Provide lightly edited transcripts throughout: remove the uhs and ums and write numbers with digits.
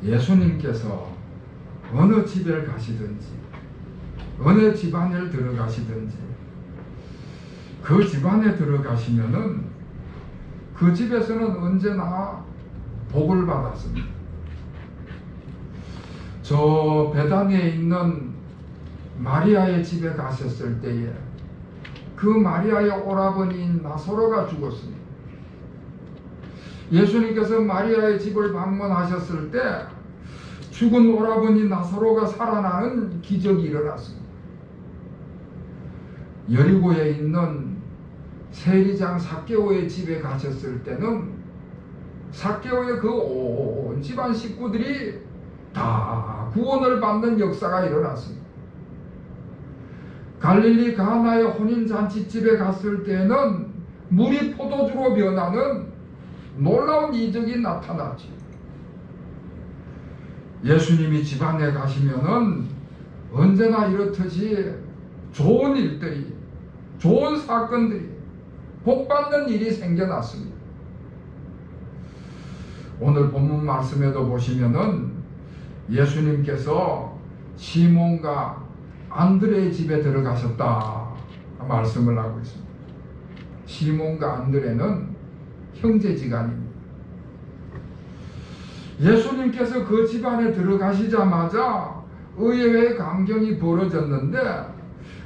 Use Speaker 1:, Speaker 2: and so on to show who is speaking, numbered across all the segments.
Speaker 1: 예수님께서 어느 집에 가시든지 어느 집안에 들어가시든지 그 집안에 들어가시면은 그 집에서는 언제나 복을 받았습니다. 저 베다니에 있는 마리아의 집에 가셨을 때에 그 마리아의 오라버니인 나사로가 죽었습니다. 예수님께서 마리아의 집을 방문하셨을 때 죽은 오라버니 나사로가 살아나는 기적이 일어났습니다. 여리고에 있는 세리장 삭개오의 집에 가셨을 때는 삭개오의 그 온 집안 식구들이 다 구원을 받는 역사가 일어났습니다. 갈릴리 가나의 혼인잔치집에 갔을 때는 물이 포도주로 변하는 놀라운 이적이 나타났지. 예수님이 집안에 가시면은 언제나 이렇듯이 좋은 일들이, 좋은 사건들이, 복받는 일이 생겨났습니다. 오늘 본문 말씀에도 보시면은 예수님께서 시몬과 안드레의 집에 들어가셨다 말씀을 하고 있습니다. 시몬과 안드레는 형제지간입니다. 예수님께서 그 집안에 들어가시자마자 의외의 광경이 벌어졌는데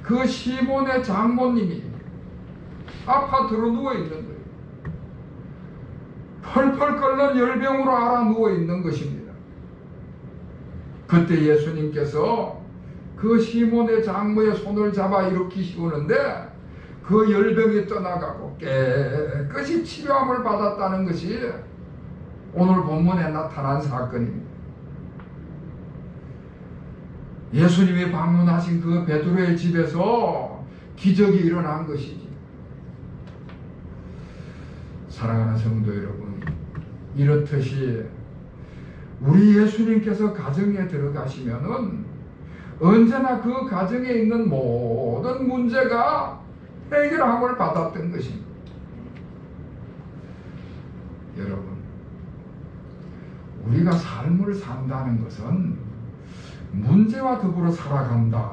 Speaker 1: 그 시몬의 장모님이 아파트로 누워있는 거예요. 펄펄 끓는 열병으로 앓아 누워있는 것입니다. 그때 예수님께서 그 시몬의 장모의 손을 잡아 일으키시는데 그 열병이 떠나가고 깨끗이 치료함을 받았다는 것이 오늘 본문에 나타난 사건입니다. 예수님이 방문하신 그 베드로의 집에서 기적이 일어난 것이지. 사랑하는 성도 여러분, 이렇듯이 우리 예수님께서 가정에 들어가시면은 언제나 그 가정에 있는 모든 문제가 해결함을 받았던 것입니다. 여러분, 우리가 삶을 산다는 것은 문제와 더불어 살아간다,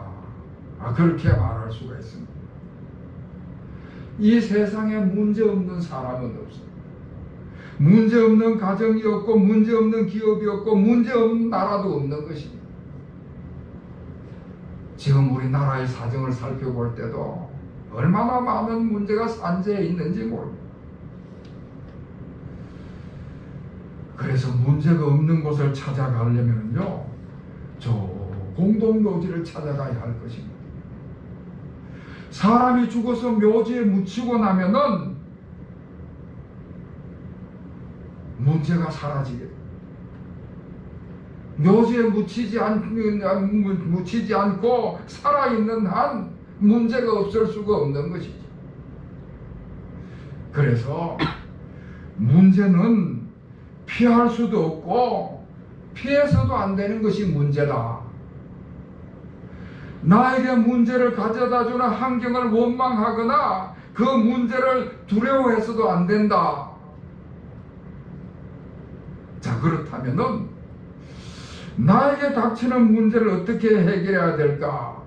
Speaker 1: 그렇게 말할 수가 있습니다. 이 세상에 문제 없는 사람은 없습니다. 문제 없는 가정이 없고 문제 없는 기업이 없고 문제 없는 나라도 없는 것입니다. 지금 우리나라의 사정을 살펴볼 때도 얼마나 많은 문제가 산재해 있는지 모릅니다. 그래서 문제가 없는 곳을 찾아가려면요, 저 공동묘지를 찾아가야 할 것입니다. 사람이 죽어서 묘지에 묻히고 나면은 문제가 사라지게 됩니다. 묘지에 묻히지 않고 살아있는 한 문제가 없을 수가 없는 것이죠. 그래서 문제는 피할 수도 없고 피해서도 안 되는 것이 문제다. 나에게 문제를 가져다 주는 환경을 원망하거나 그 문제를 두려워해서도 안 된다. 자, 그렇다면은 나에게 닥치는 문제를 어떻게 해결해야 될까?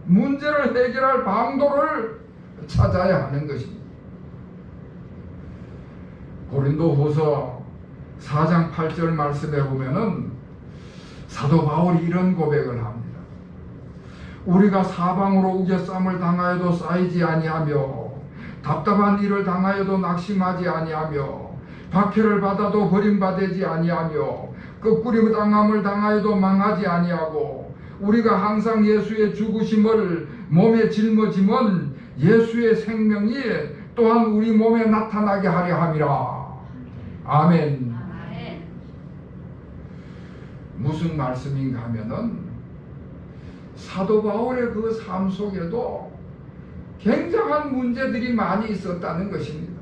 Speaker 1: 문제를 해결할 방도를 찾아야 하는 것입니다. 고린도후서 4장 8절 말씀에 보면은 사도 바울이 이런 고백을 합니다. 우리가 사방으로 우겨쌈을 당하여도 쌓이지 아니하며 답답한 일을 당하여도 낙심하지 아니하며 박해를 받아도 버림받지 아니하며 거꾸림 당함을 당하여도 망하지 아니하고 우리가 항상 예수의 죽으심을 몸에 짊어짐은 예수의 생명이 또한 우리 몸에 나타나게 하려 함이라. 아멘. 무슨 말씀인가 하면은 사도 바울의 그 삶 속에도 굉장한 문제들이 많이 있었다는 것입니다.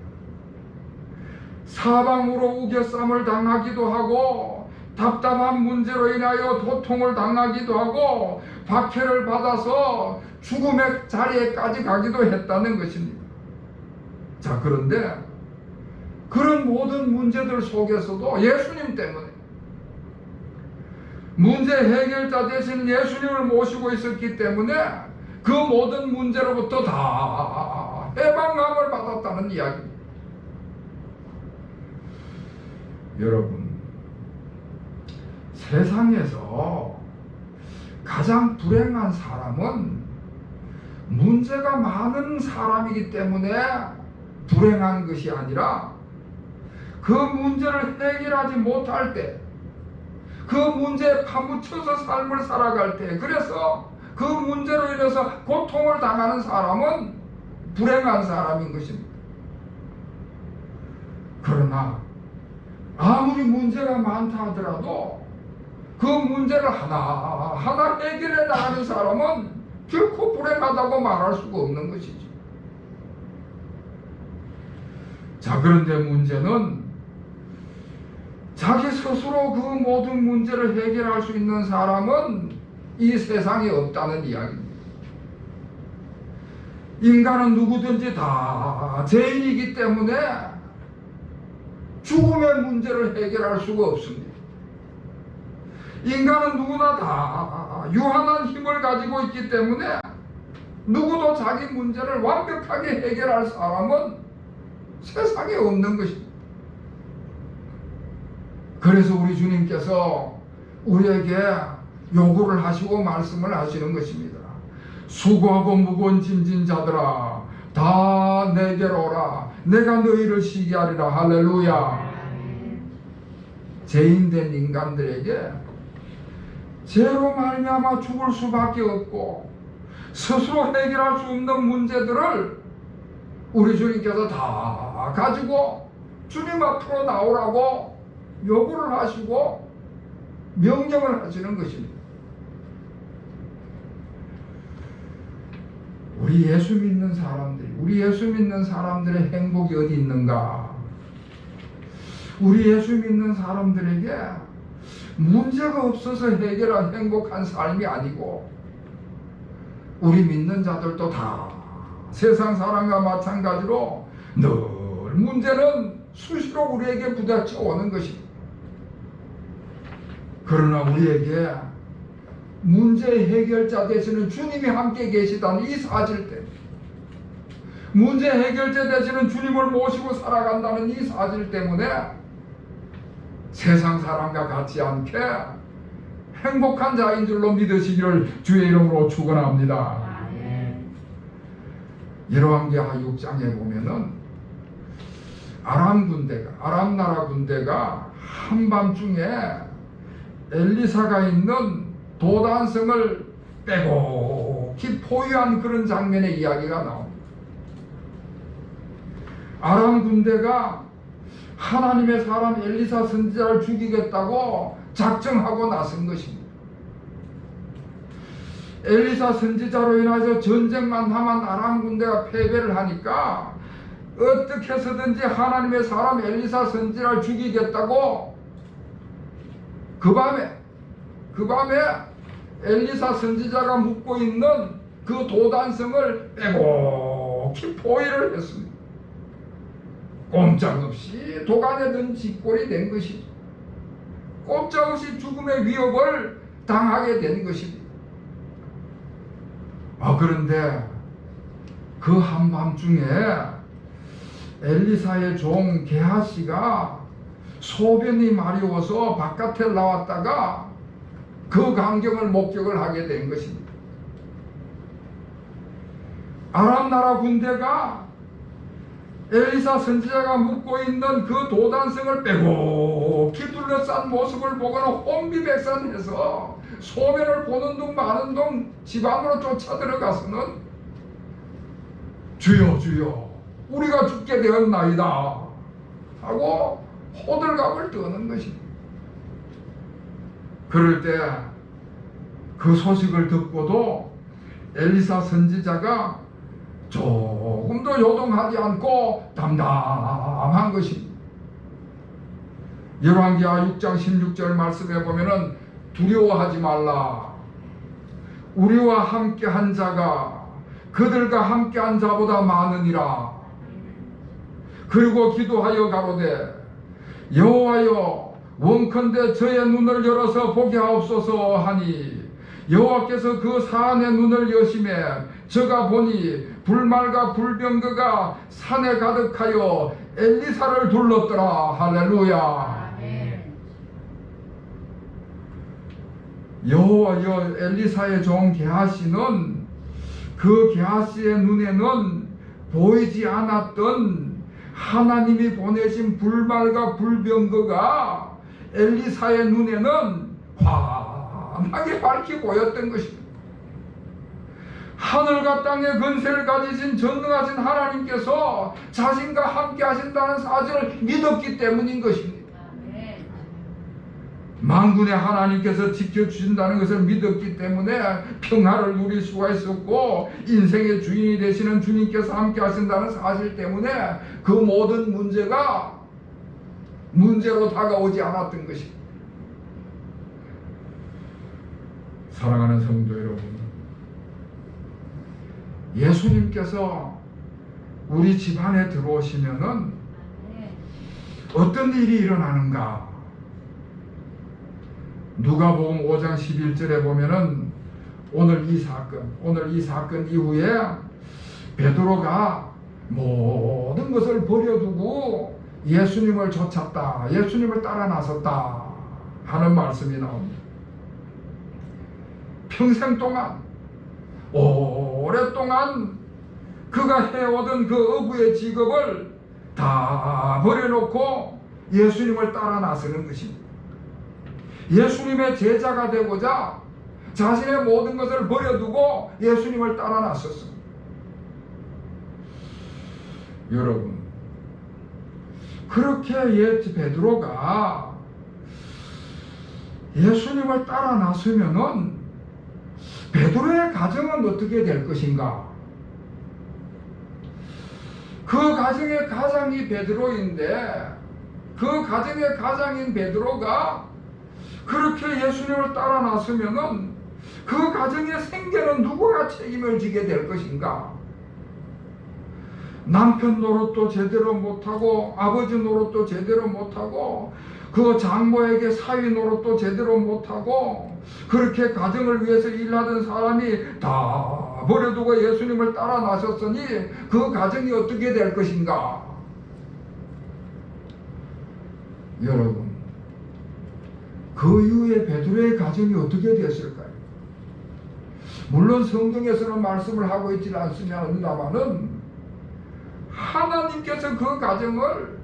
Speaker 1: 사방으로 우겨쌈을 당하기도 하고 답답한 문제로 인하여 고통을 당하기도 하고 박해를 받아서 죽음의 자리에까지 가기도 했다는 것입니다. 자, 그런데 그런 모든 문제들 속에서도 예수님 때문에 문제 해결자 되신 예수님을 모시고 있었기 때문에 그 모든 문제로부터 다 해방감을 받았다는 이야기입니다. 여러분, 세상에서 가장 불행한 사람은 문제가 많은 사람이기 때문에 불행한 것이 아니라 그 문제를 해결하지 못할 때, 그 문제에 파묻혀서 삶을 살아갈 때, 그래서 그 문제로 인해서 고통을 당하는 사람은 불행한 사람인 것입니다. 그러나 아무리 문제가 많다 하더라도 그 문제를 하나하나 해결해 나가는 사람은 결코 불행하다고 말할 수가 없는 것이죠. 자, 그런데 문제는 자기 스스로 그 모든 문제를 해결할 수 있는 사람은 이 세상에 없다는 이야기입니다. 인간은 누구든지 다 죄인이기 때문에 죽음의 문제를 해결할 수가 없습니다. 인간은 누구나 다 유한한 힘을 가지고 있기 때문에 누구도 자기 문제를 완벽하게 해결할 사람은 세상에 없는 것입니다. 그래서 우리 주님께서 우리에게 요구를 하시고 말씀을 하시는 것입니다. 수고하고 무거운 짐진 자들아, 다 내게로 오라. 내가 너희를 쉬게 하리라. 할렐루야. 죄인된 인간들에게 죄로 말미암아 죽을 수밖에 없고 스스로 해결할 수 없는 문제들을 우리 주님께서 다 가지고 주님 앞으로 나오라고 요구를 하시고 명령을 하시는 것입니다. 우리 예수 믿는 사람들의 행복이 어디 있는가? 우리 예수 믿는 사람들에게 문제가 없어서 해결한 행복한 삶이 아니고, 우리 믿는 자들도 다 세상 사람과 마찬가지로 늘 문제는 수시로 우리에게 부딪혀 오는 것입니다. 그러나 우리에게 문제 해결자 되시는 주님이 함께 계시다는 이 사실 때문에, 문제 해결자 되시는 주님을 모시고 살아간다는 이 사실 때문에 세상 사람과 같지 않게 행복한 자인 줄로 믿으시기를 주의 이름으로 축원합니다. 열왕기하 6장에 보면은 아람 나라 군대가 한밤중에 엘리사가 있는 도단성을 빼곡히 포위한 그런 장면의 이야기가 나옵니다. 아람 군대가 하나님의 사람 엘리사 선지자를 죽이겠다고 작정하고 나선 것입니다. 엘리사 선지자로 인해서 전쟁만 하면 아람 군대가 패배를 하니까 어떻게 해서든지 하나님의 사람 엘리사 선지자를 죽이겠다고 그 밤에 엘리사 선지자가 묵고 있는 그 도단성을 빼곡히 포위를 했습니다. 꼼짝없이 도간에 든 쥐꼴이 된 것이죠. 꼼짝없이 죽음의 위협을 당하게 된 것입니다. 그런데 그 한밤중에 엘리사의 종 게하시가 소변이 마려워서 바깥에 나왔다가 그 광경을 목격을 하게 된 것입니다. 아람 나라 군대가 엘리사 선지자가 묵고 있는 그 도단성을 빼곡히 둘러싼 모습을 보고는 혼비백산해서 소변을 보는 둥 마는 둥 지방으로 쫓아 들어가서는 주여 주여 우리가 죽게 되었나이다 하고 호들갑을 떠는 것입니다. 그럴 때 그 소식을 듣고도 엘리사 선지자가 조금도 요동하지 않고 담담한 것입니다. 열왕기하 6장 16절 말씀에 보면은 두려워하지 말라. 우리와 함께한 자가 그들과 함께한 자보다 많으니라. 그리고 기도하여 가로되 여호와여 원컨대 저의 눈을 열어서 보게 하옵소서 하니 여호와께서 그 사안의 눈을 여심해 저가 보니 불말과 불병거가 산에 가득하여 엘리사를 둘렀더라. 할렐루야. 여호와여 엘리사의 종 게하시는 그 게하시의 눈에는 보이지 않았던 하나님이 보내신 불말과 불병거가 엘리사의 눈에는 환하게 밝히 보였던 것입니다. 하늘과 땅의 근세를 가지신 전능하신 하나님께서 자신과 함께 하신다는 사실을 믿었기 때문인 것입니다. 만군의 하나님께서 지켜주신다는 것을 믿었기 때문에 평화를 누릴 수가 있었고, 인생의 주인이 되시는 주님께서 함께 하신다는 사실 때문에 그 모든 문제가 문제로 다가오지 않았던 것입니다. 사랑하는 성도 여러분, 예수님께서 우리 집안에 들어오시면은 어떤 일이 일어나는가? 누가복음 5장 11절에 보면은 오늘 이 사건 이후에 베드로가 모든 것을 버려두고 예수님을 쫓았다, 예수님을 따라 나섰다 하는 말씀이 나옵니다. 평생 동안 오랫동안 그가 해오던 그 어부의 직업을 다 버려놓고 예수님을 따라 나서는 것입니다. 예수님의 제자가 되고자 자신의 모든 것을 버려두고 예수님을 따라 나섰습니다. 여러분, 그렇게 베드로가 예수님을 따라 나서면은 베드로의 가정은 어떻게 될 것인가? 그 가정의 가장이 베드로인데, 그 가정의 가장인 베드로가 그렇게 예수님을 따라 나서면은 그 가정의 생계는 누구가 책임을 지게 될 것인가? 남편 노릇도 제대로 못하고, 아버지 노릇도 제대로 못하고, 그 장모에게 사위 노릇도 제대로 못하고, 그렇게 가정을 위해서 일하던 사람이 다 버려두고 예수님을 따라 나섰으니 그 가정이 어떻게 될 것인가? 여러분, 그 이후에 베드로의 가정이 어떻게 됐을까요? 물론 성경에서는 말씀을 하고 있지 않습니다만은 하나님께서 그 가정을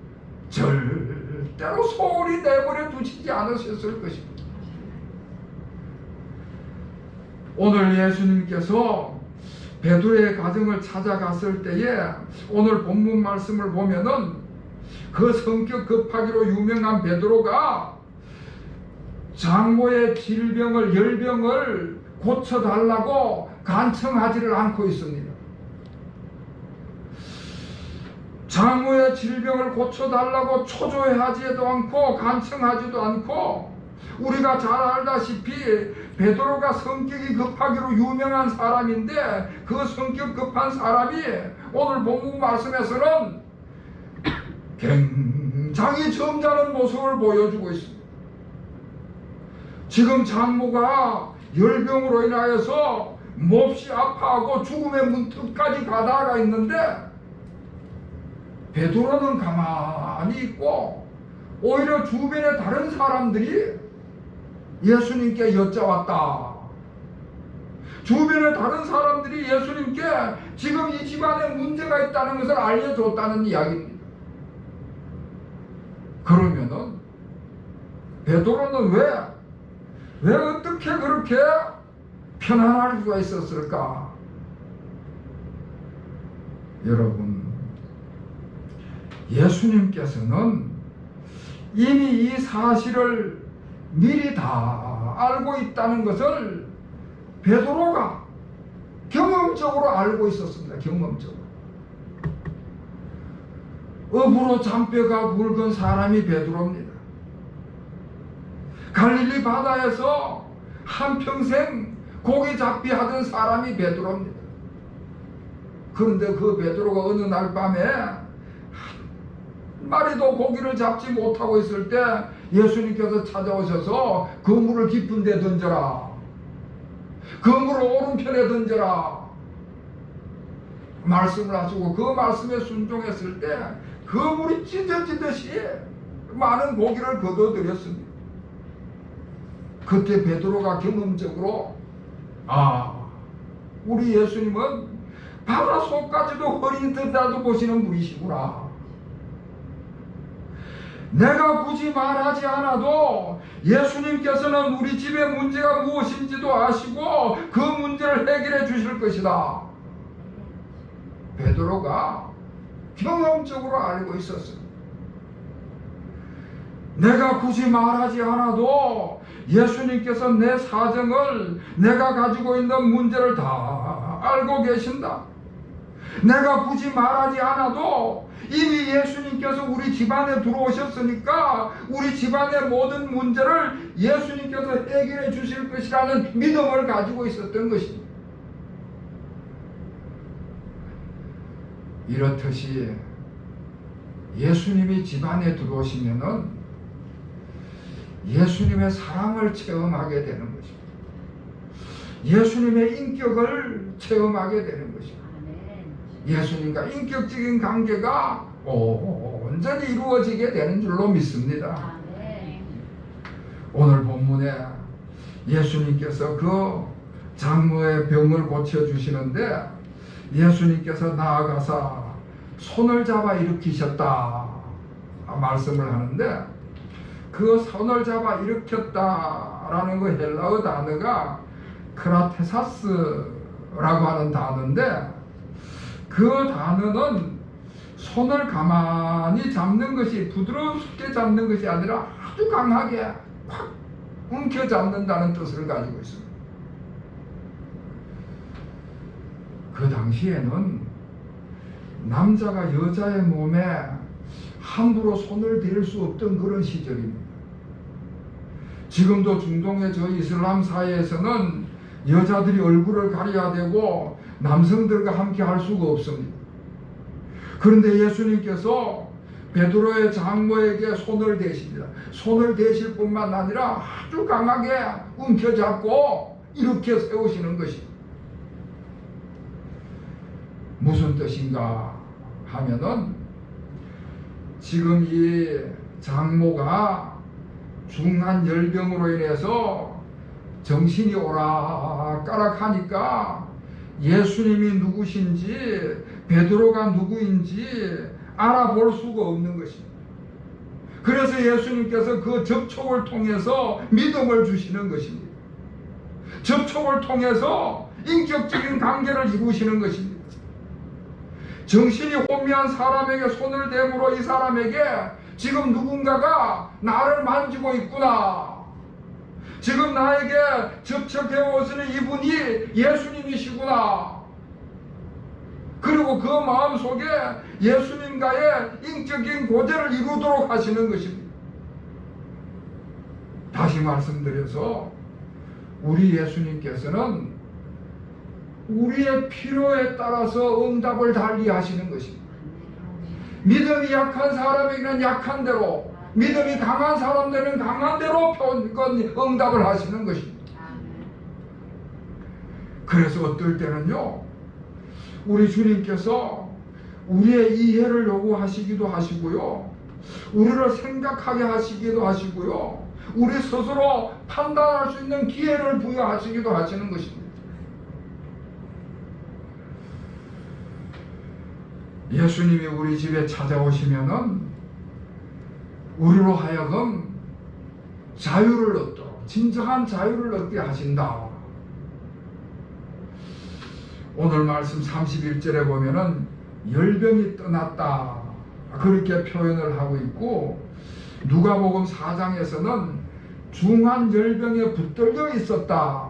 Speaker 1: 절대로 소홀히 내버려 두시지 않으셨을 것입니다. 오늘 예수님께서 베드로의 가정을 찾아갔을 때에 오늘 본문 말씀을 보면은 그 성격 급하기로 유명한 베드로가 장모의 질병을, 열병을 고쳐달라고 간청하지를 않고 있습니다. 장모의 질병을 고쳐달라고 초조해하지도 않고 간청하지도 않고, 우리가 잘 알다시피 베드로가 성격이 급하기로 유명한 사람인데 그 성격 급한 사람이 오늘 본문 말씀에서는 굉장히 점잖은 모습을 보여주고 있습니다. 지금 장모가 열병으로 인하여서 몹시 아파하고 죽음의 문턱까지 가다가 있는데 베드로는 가만히 있고 오히려 주변의 다른 사람들이 예수님께 여쭤왔다. 주변의 다른 사람들이 예수님께 지금 이 집안에 문제가 있다는 것을 알려줬다는 이야기입니다. 그러면은 베드로는 왜 어떻게 그렇게 편안할 수가 있었을까? 여러분, 예수님께서는 이미 이 사실을 미리 다 알고 있다는 것을 베드로가 경험적으로 알고 있었습니다. 경험적으로. 업으로 잔뼈가 굵은 사람이 베드로입니다. 갈릴리 바다에서 한평생 고기 잡기 하던 사람이 베드로입니다. 그런데 그 베드로가 어느 날 밤에 한 마리도 고기를 잡지 못하고 있을 때 예수님께서 찾아오셔서 그 물을 깊은 데 던져라, 그 물을 오른편에 던져라 말씀을 하시고, 그 말씀에 순종했을 때 그 물이 찢어지듯이 많은 고기를 거둬들였습니다. 그때 베드로가 경험적으로, 우리 예수님은 바다 속까지도 허리 들다도 보시는 분이시구나. 내가 굳이 말하지 않아도 예수님께서는 우리 집의 문제가 무엇인지도 아시고 그 문제를 해결해 주실 것이다. 베드로가 경험적으로 알고 있었습니다. 내가 굳이 말하지 않아도 예수님께서 내 사정을, 내가 가지고 있는 문제를 다 알고 계신다. 내가 굳이 말하지 않아도 이미 예수님께서 우리 집안에 들어오셨으니까 우리 집안의 모든 문제를 예수님께서 해결해 주실 것이라는 믿음을 가지고 있었던 것입니다. 이렇듯이 예수님이 집안에 들어오시면은 예수님의 사랑을 체험하게 되는 것입니다. 예수님의 인격을 체험하게 되는 것입니다. 예수님과 인격적인 관계가 온전히 이루어지게 되는 줄로 믿습니다. 오늘 본문에 예수님께서 그 장모의 병을 고쳐주시는데 예수님께서 나아가사 손을 잡아 일으키셨다 말씀을 하는데, 그 손을 잡아 일으켰다라는 그 헬라어 단어가 크라테사스라고 하는 단어인데, 그 단어는 손을 가만히 잡는 것이, 부드럽게 잡는 것이 아니라 아주 강하게 확 움켜 잡는다는 뜻을 가지고 있습니다. 그 당시에는 남자가 여자의 몸에 함부로 손을 댈 수 없던 그런 시절입니다. 지금도 중동의 저 이슬람 사회에서는 여자들이 얼굴을 가려야 되고 남성들과 함께 할 수가 없습니다. 그런데 예수님께서 베드로의 장모에게 손을 대십니다. 손을 대실 뿐만 아니라 아주 강하게 움켜잡고 이렇게 세우시는 것입니다. 무슨 뜻인가 하면은, 지금 이 장모가 중한 열병으로 인해서 정신이 오락가락하니까 예수님이 누구신지 베드로가 누구인지 알아볼 수가 없는 것입니다. 그래서 예수님께서 그 접촉을 통해서 믿음을 주시는 것입니다. 접촉을 통해서 인격적인 관계를 이루시는 것입니다. 정신이 혼미한 사람에게 손을 대므로 이 사람에게 지금 누군가가 나를 만지고 있구나, 지금 나에게 접촉해 오시는 이분이 예수님이시구나, 그리고 그 마음속에 예수님과의 인격적인 교제를 이루도록 하시는 것입니다. 다시 말씀드려서 우리 예수님께서는 우리의 필요에 따라서 응답을 달리 하시는 것입니다. 믿음이 약한 사람에게는 약한 대로, 믿음이 강한 사람들은 강한 대로 응답을 하시는 것입니다. 그래서 어떨 때는요, 우리 주님께서 우리의 이해를 요구하시기도 하시고요, 우리를 생각하게 하시기도 하시고요, 우리 스스로 판단할 수 있는 기회를 부여하시기도 하시는 것입니다. 예수님이 우리 집에 찾아오시면은 우리로 하여금 자유를 얻도록, 진정한 자유를 얻게 하신다. 오늘 말씀 31절에 보면은 열병이 떠났다 그렇게 표현을 하고 있고, 누가복음 4장에서는 중한 열병에 붙들려 있었다.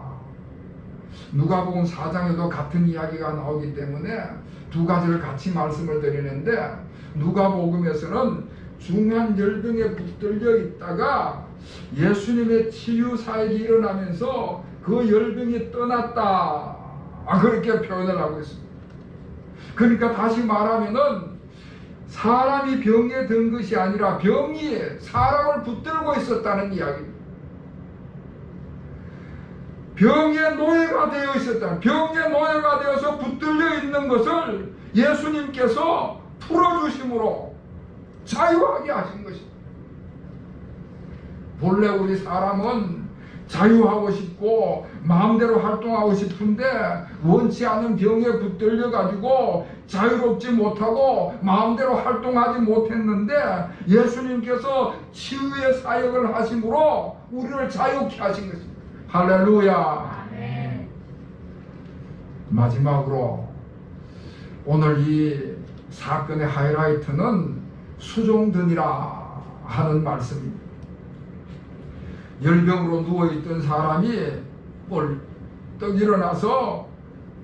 Speaker 1: 누가복음 4장에도 같은 이야기가 나오기 때문에 두 가지를 같이 말씀을 드리는데, 누가복음에서는 중한 열병에 붙들려 있다가 예수님의 치유 사역이 일어나면서 그 열병이 떠났다 그렇게 표현을 하고 있습니다. 그러니까 다시 말하면은 사람이 병에 든 것이 아니라 병이 사람을 붙들고 있었다는 이야기입니다. 병의 노예가 되어 있었다. 병의 노예가 되어서 붙들려 있는 것을 예수님께서 풀어주심으로 자유하게 하신 것입니다. 본래 우리 사람은 자유하고 싶고 마음대로 활동하고 싶은데 원치 않은 병에 붙들려 가지고 자유롭지 못하고 마음대로 활동하지 못했는데 예수님께서 치유의 사역을 하심으로 우리를 자유케 하신 것입니다. 할렐루야.
Speaker 2: 아멘.
Speaker 1: 마지막으로 오늘 이 사건의 하이라이트는 수종드니라 하는 말씀입니다. 열병으로 누워있던 사람이 벌떡 일어나서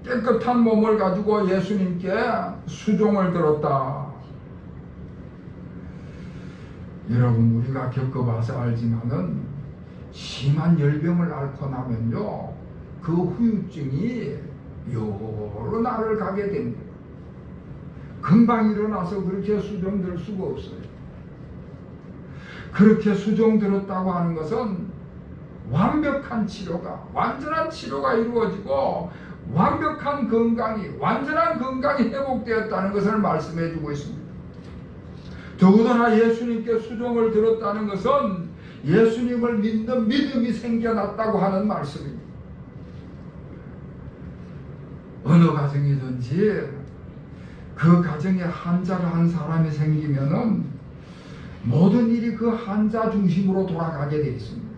Speaker 1: 깨끗한 몸을 가지고 예수님께 수종을 들었다. 여러분, 우리가 겪어봐서 알지만은 심한 열병을 앓고 나면요, 그 후유증이 여러 날을 가게 됩니다. 금방 일어나서 그렇게 수종들 수가 없어요. 그렇게 수종들었다고 하는 것은 완벽한 치료가, 완전한 치료가 이루어지고 완벽한 건강이, 완전한 건강이 회복되었다는 것을 말씀해 주고 있습니다. 더구나 예수님께 수종을 들었다는 것은 예수님을 믿는 믿음이 생겨났다고 하는 말씀입니다. 어느 가정이든지 그 가정에 환자가 한 사람이 생기면은 모든 일이 그 환자 중심으로 돌아가게 되어 있습니다.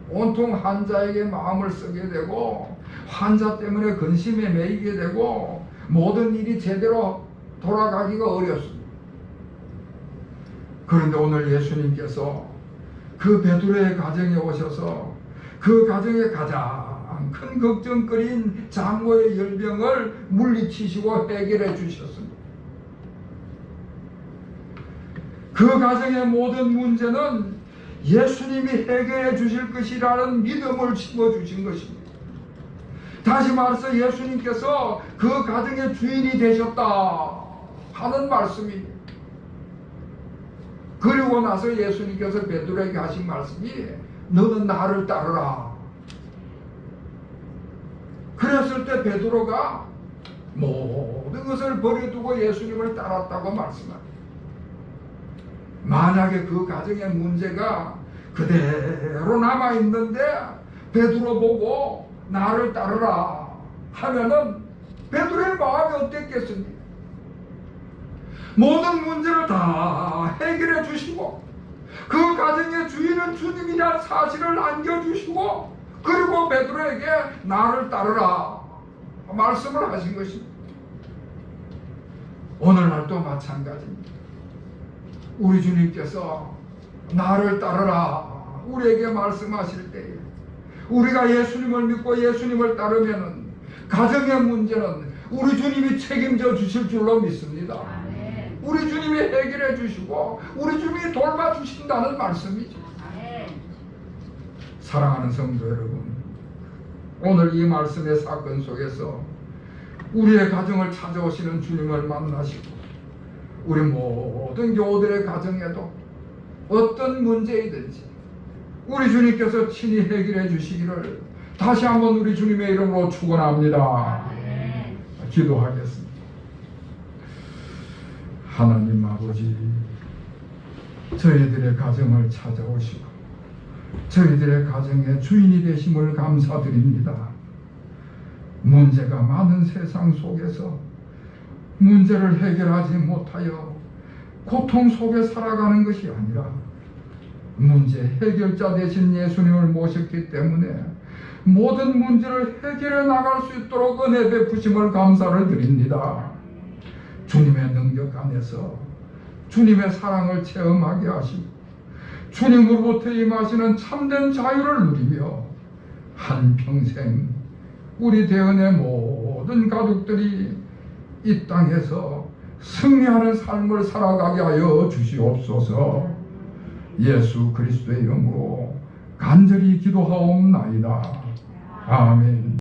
Speaker 1: 온통 환자에게 마음을 쓰게 되고 환자 때문에 근심에 매이게 되고 모든 일이 제대로 돌아가기가 어렵습니다. 그런데 오늘 예수님께서 그 베드로의 가정에 오셔서 그 가정의 가장 큰 걱정거리인 장모의 열병을 물리치시고 해결해 주셨습니다. 그 가정의 모든 문제는 예수님이 해결해 주실 것이라는 믿음을 심어주신 것입니다. 다시 말해서 예수님께서 그 가정의 주인이 되셨다 하는 말씀입니다. 그리고 나서 예수님께서 베드로에게 하신 말씀이 너는 나를 따르라. 그랬을 때 베드로가 모든 것을 버려두고 예수님을 따랐다고 말씀합니다. 만약에 그 가정의 문제가 그대로 남아있는데 베드로 보고 나를 따르라 하면은 베드로의 마음이 어땠겠습니까? 모든 문제를 다 해결해 주시고 그 가정의 주인은 주님이라는 사실을 안겨주시고 그리고 베드로에게 나를 따르라 말씀을 하신 것입니다. 오늘날도 마찬가지입니다. 우리 주님께서 나를 따르라 우리에게 말씀하실 때에 우리가 예수님을 믿고 예수님을 따르면은 가정의 문제는 우리 주님이 책임져 주실 줄로 믿습니다.
Speaker 2: 아멘.
Speaker 1: 우리 주님이 해결해 주시고 우리 주님이 돌봐주신다는 말씀이죠.
Speaker 2: 아멘.
Speaker 1: 사랑하는 성도 여러분, 오늘 이 말씀의 사건 속에서 우리의 가정을 찾아오시는 주님을 만나시고 우리 모든 교우들의 가정에도 어떤 문제이든지 우리 주님께서 친히 해결해 주시기를 다시 한번 우리 주님의 이름으로 축원합니다.
Speaker 2: 아멘.
Speaker 1: 기도하겠습니다. 하나님 아버지, 저희들의 가정을 찾아오시고 저희들의 가정의 주인이 되심을 감사드립니다. 문제가 많은 세상 속에서 문제를 해결하지 못하여 고통 속에 살아가는 것이 아니라 문제 해결자 되신 예수님을 모셨기 때문에 모든 문제를 해결해 나갈 수 있도록 은혜 베푸심을 감사를 드립니다. 주님의 능력 안에서 주님의 사랑을 체험하게 하시고 주님으로부터 임하시는 참된 자유를 누리며 한평생 우리 대언의 모든 가족들이 이 땅에서 승리하는 삶을 살아가게 하여 주시옵소서. 예수 그리스도의 이름으로 간절히 기도하옵나이다. 아멘.